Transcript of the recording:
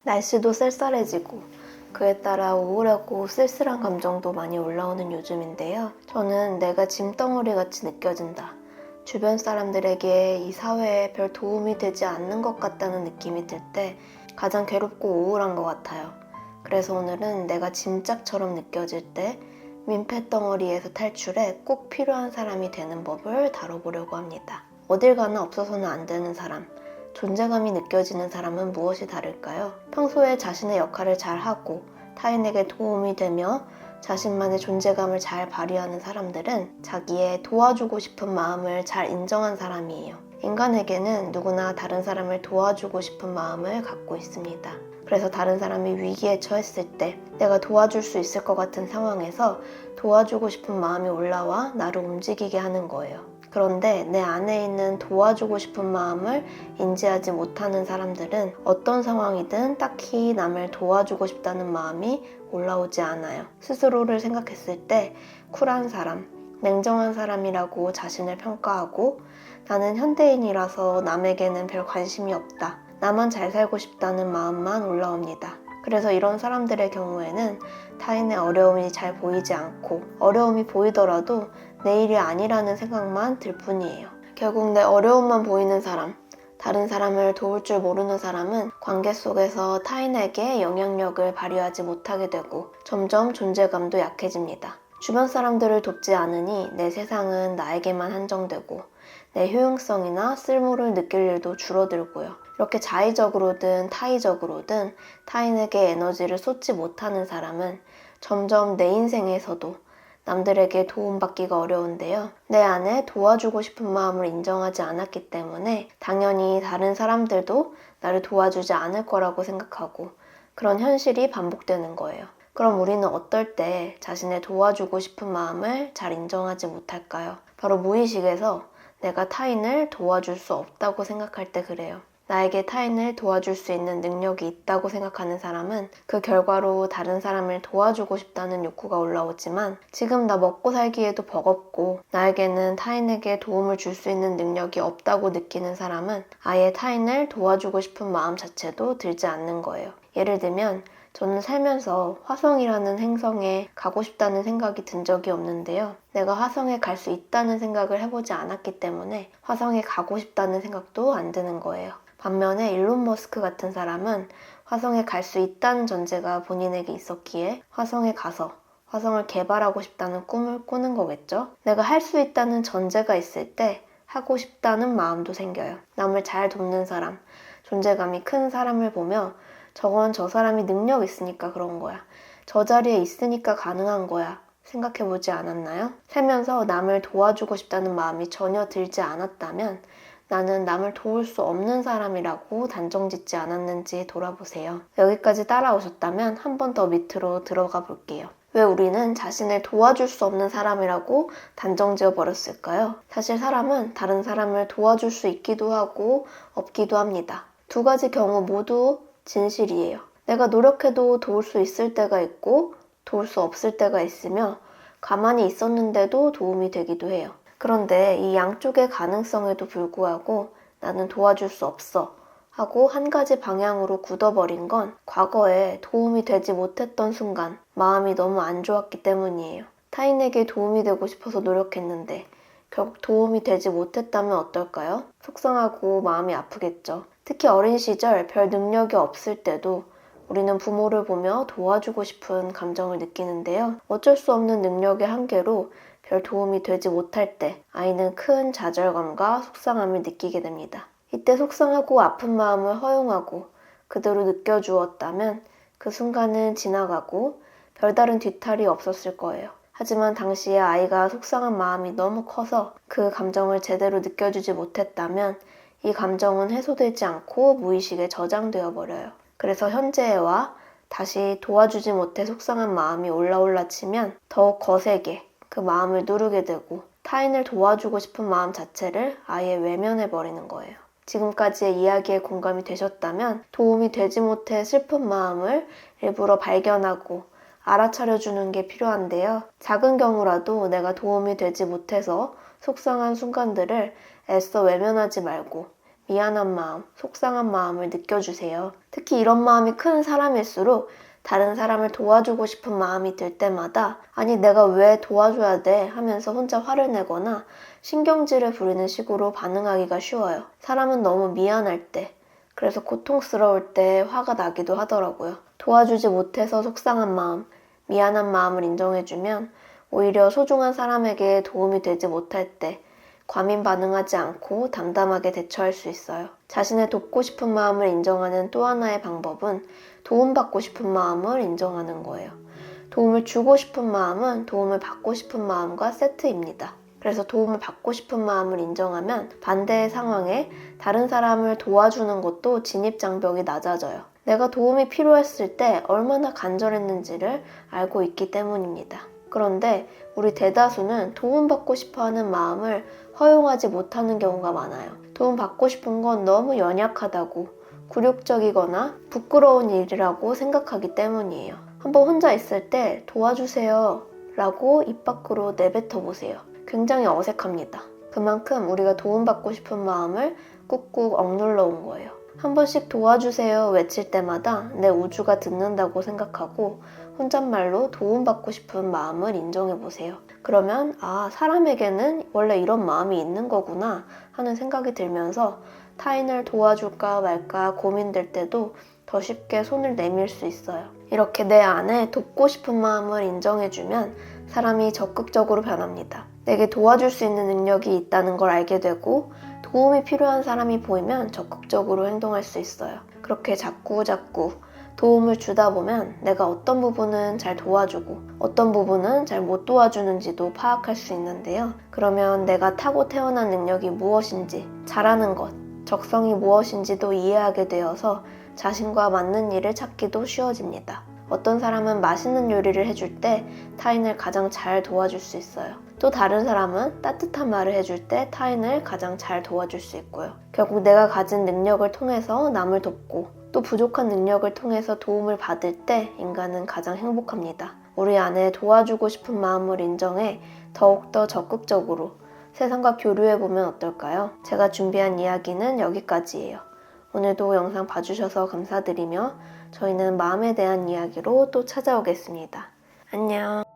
날씨도 쌀쌀해지고 그에 따라 우울하고 쓸쓸한 감정도 많이 올라오는 요즘인데요. 저는 내가 짐덩어리 같이 느껴진다. 주변 사람들에게 이 사회에 별 도움이 되지 않는 것 같다는 느낌이 들 때 가장 괴롭고 우울한 것 같아요. 그래서 오늘은 내가 짐짝처럼 느껴질 때 민폐덩어리에서 탈출해 꼭 필요한 사람이 되는 법을 다뤄보려고 합니다. 어딜 가나 없어서는 안 되는 사람, 존재감이 느껴지는 사람은 무엇이 다를까요? 평소에 자신의 역할을 잘하고 타인에게 도움이 되며 자신만의 존재감을 잘 발휘하는 사람들은 자기의 도와주고 싶은 마음을 잘 인정한 사람이에요. 인간에게는 누구나 다른 사람을 도와주고 싶은 마음을 갖고 있습니다. 그래서 다른 사람이 위기에 처했을 때 내가 도와줄 수 있을 것 같은 상황에서 도와주고 싶은 마음이 올라와 나를 움직이게 하는 거예요. 그런데 내 안에 있는 도와주고 싶은 마음을 인지하지 못하는 사람들은 어떤 상황이든 딱히 남을 도와주고 싶다는 마음이 올라오지 않아요. 스스로를 생각했을 때 쿨한 사람, 냉정한 사람이라고 자신을 평가하고 나는 현대인이라서 남에게는 별 관심이 없다. 나만 잘 살고 싶다는 마음만 올라옵니다. 그래서 이런 사람들의 경우에는 타인의 어려움이 잘 보이지 않고 어려움이 보이더라도 내 일이 아니라는 생각만 들 뿐이에요. 결국 내 어려움만 보이는 사람, 다른 사람을 도울 줄 모르는 사람은 관계 속에서 타인에게 영향력을 발휘하지 못하게 되고 점점 존재감도 약해집니다. 주변 사람들을 돕지 않으니 내 세상은 나에게만 한정되고 내 효용성이나 쓸모를 느낄 일도 줄어들고요. 이렇게 자의적으로든 타의적으로든 타인에게 에너지를 쏟지 못하는 사람은 점점 내 인생에서도 남들에게 도움받기가 어려운데요. 내 안에 도와주고 싶은 마음을 인정하지 않았기 때문에 당연히 다른 사람들도 나를 도와주지 않을 거라고 생각하고 그런 현실이 반복되는 거예요. 그럼 우리는 어떨 때 자신의 도와주고 싶은 마음을 잘 인정하지 못할까요? 바로 무의식에서 내가 타인을 도와줄 수 없다고 생각할 때 그래요. 나에게 타인을 도와줄 수 있는 능력이 있다고 생각하는 사람은 그 결과로 다른 사람을 도와주고 싶다는 욕구가 올라오지만 지금 나 먹고 살기에도 버겁고 나에게는 타인에게 도움을 줄 수 있는 능력이 없다고 느끼는 사람은 아예 타인을 도와주고 싶은 마음 자체도 들지 않는 거예요. 예를 들면 저는 살면서 화성이라는 행성에 가고 싶다는 생각이 든 적이 없는데요. 내가 화성에 갈 수 있다는 생각을 해보지 않았기 때문에 화성에 가고 싶다는 생각도 안 드는 거예요. 반면에 일론 머스크 같은 사람은 화성에 갈 수 있다는 전제가 본인에게 있었기에 화성에 가서 화성을 개발하고 싶다는 꿈을 꾸는 거겠죠? 내가 할 수 있다는 전제가 있을 때 하고 싶다는 마음도 생겨요. 남을 잘 돕는 사람, 존재감이 큰 사람을 보며 저건 저 사람이 능력 있으니까 그런 거야. 저 자리에 있으니까 가능한 거야. 생각해보지 않았나요? 살면서 남을 도와주고 싶다는 마음이 전혀 들지 않았다면 나는 남을 도울 수 없는 사람이라고 단정짓지 않았는지 돌아보세요. 여기까지 따라오셨다면 한 번 더 밑으로 들어가 볼게요. 왜 우리는 자신을 도와줄 수 없는 사람이라고 단정지어 버렸을까요? 사실 사람은 다른 사람을 도와줄 수 있기도 하고 없기도 합니다. 두 가지 경우 모두 진실이에요. 내가 노력해도 도울 수 있을 때가 있고 도울 수 없을 때가 있으며 가만히 있었는데도 도움이 되기도 해요. 그런데 이 양쪽의 가능성에도 불구하고 나는 도와줄 수 없어 하고 한 가지 방향으로 굳어버린 건 과거에 도움이 되지 못했던 순간 마음이 너무 안 좋았기 때문이에요. 타인에게 도움이 되고 싶어서 노력했는데 결국 도움이 되지 못했다면 어떨까요? 속상하고 마음이 아프겠죠. 특히 어린 시절 별 능력이 없을 때도 우리는 부모를 보며 도와주고 싶은 감정을 느끼는데요. 어쩔 수 없는 능력의 한계로 별 도움이 되지 못할 때 아이는 큰 좌절감과 속상함을 느끼게 됩니다. 이때 속상하고 아픈 마음을 허용하고 그대로 느껴주었다면 그 순간은 지나가고 별다른 뒤탈이 없었을 거예요. 하지만 당시에 아이가 속상한 마음이 너무 커서 그 감정을 제대로 느껴주지 못했다면 이 감정은 해소되지 않고 무의식에 저장되어 버려요. 그래서 현재에 와 다시 도와주지 못해 속상한 마음이 올라올라 치면 더욱 거세게 그 마음을 누르게 되고 타인을 도와주고 싶은 마음 자체를 아예 외면해버리는 거예요. 지금까지의 이야기에 공감이 되셨다면 도움이 되지 못해 슬픈 마음을 일부러 발견하고 알아차려주는 게 필요한데요. 작은 경우라도 내가 도움이 되지 못해서 속상한 순간들을 애써 외면하지 말고 미안한 마음, 속상한 마음을 느껴주세요. 특히 이런 마음이 큰 사람일수록 다른 사람을 도와주고 싶은 마음이 들 때마다 아니 내가 왜 도와줘야 돼 하면서 혼자 화를 내거나 신경질을 부리는 식으로 반응하기가 쉬워요. 사람은 너무 미안할 때, 그래서 고통스러울 때 화가 나기도 하더라고요. 도와주지 못해서 속상한 마음, 미안한 마음을 인정해주면 오히려 소중한 사람에게 도움이 되지 못할 때 과민 반응하지 않고 담담하게 대처할 수 있어요. 자신의 돕고 싶은 마음을 인정하는 또 하나의 방법은 도움받고 싶은 마음을 인정하는 거예요. 도움을 주고 싶은 마음은 도움을 받고 싶은 마음과 세트입니다. 그래서 도움을 받고 싶은 마음을 인정하면 반대의 상황에 다른 사람을 도와주는 것도 진입장벽이 낮아져요. 내가 도움이 필요했을 때 얼마나 간절했는지를 알고 있기 때문입니다. 그런데 우리 대다수는 도움받고 싶어하는 마음을 허용하지 못하는 경우가 많아요. 도움받고 싶은 건 너무 연약하다고, 굴욕적이거나 부끄러운 일이라고 생각하기 때문이에요. 한번 혼자 있을 때 도와주세요 라고 입 밖으로 내뱉어 보세요. 굉장히 어색합니다. 그만큼 우리가 도움받고 싶은 마음을 꾹꾹 억눌러 온 거예요. 한 번씩 도와주세요 외칠 때마다 내 우주가 듣는다고 생각하고 혼잣말로 도움받고 싶은 마음을 인정해보세요. 그러면 사람에게는 원래 이런 마음이 있는 거구나 하는 생각이 들면서 타인을 도와줄까 말까 고민될 때도 더 쉽게 손을 내밀 수 있어요. 이렇게 내 안에 돕고 싶은 마음을 인정해주면 사람이 적극적으로 변합니다. 내게 도와줄 수 있는 능력이 있다는 걸 알게 되고 도움이 필요한 사람이 보이면 적극적으로 행동할 수 있어요. 그렇게 자꾸 도움을 주다 보면 내가 어떤 부분은 잘 도와주고 어떤 부분은 잘 못 도와주는지도 파악할 수 있는데요. 그러면 내가 타고 태어난 능력이 무엇인지, 잘하는 것, 적성이 무엇인지도 이해하게 되어서 자신과 맞는 일을 찾기도 쉬워집니다. 어떤 사람은 맛있는 요리를 해줄 때 타인을 가장 잘 도와줄 수 있어요. 또 다른 사람은 따뜻한 말을 해줄 때 타인을 가장 잘 도와줄 수 있고요. 결국 내가 가진 능력을 통해서 남을 돕고 또 부족한 능력을 통해서 도움을 받을 때 인간은 가장 행복합니다. 우리 안에 도와주고 싶은 마음을 인정해 더욱더 적극적으로 세상과 교류해보면 어떨까요? 제가 준비한 이야기는 여기까지예요. 오늘도 영상 봐주셔서 감사드리며 저희는 마음에 대한 이야기로 또 찾아오겠습니다. 안녕.